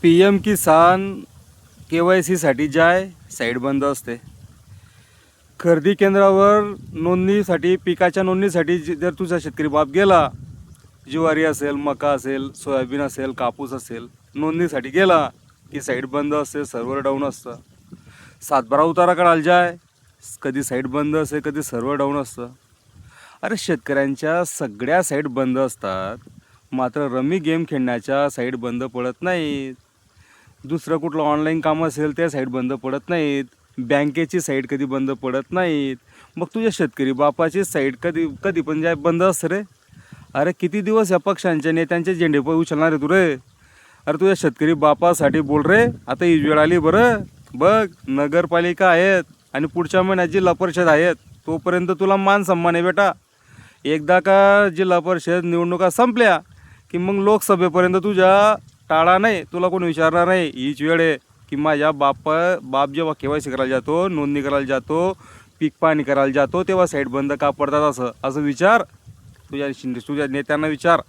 PM किसान KYCसाठी जाय site बंद असते. खरेदी केंद्रावर नोंदणीसाठी पिकाच्या नोंदणीसाठी जर तुझा शेतकरी बाप गेला, ज्वारी असेल, मका असेल, सोयाबीन असेल, कापूस असेल, नोंदणीसाठी गेला की साईट बंद असते, सर्व्हर डाऊन असतं. सातबारा उतारा काढायला जाय, कधी साईट बंद असते, कधी सर्व्हर डाऊन असतं. अरे शेतकऱ्यांच्या सगळ्या साईट बंद असतात, मात्र रमी गेम खेळण्याच्या साईट बंद पडत नाहीत. दुसरं कुठलं ऑनलाईन काम असेल त्या साईट बंद पडत नाहीत. बँकेची साईट कधी बंद पडत नाहीत. मग तुझ्या शेतकरी बापाची साईट कधी कधी पण जाय बंद असतं रे. अरे किती दिवस या पक्षांच्या नेत्यांचे झेंडे उचलणार आहे तू रे. अरे तुझ्या शेतकरी बापासाठी बोल रे. आता ही वेळ आली बरं. बघ, नगरपालिका आहेत आणि पुढच्या महिन्यात जिल्हा परिषद आहेत. तोपर्यंत तुला मान सन्मान आहे बेटा. एकदा का जिल्हा परिषद निवडणुका संपल्या की मग लोकसभेपर्यंत तुझ्या टाळा नाही, तुला कोणी विचारणार नाही. हीच वेळ आहे की माझ्या बाप जेव्हा KYC करायला जातो, नोंदणी करायला जातो, पीक पाणी करायला जातो, तेव्हा साईट बंद का पडतात असं विचार. तुझ्या नेत्यांना विचार.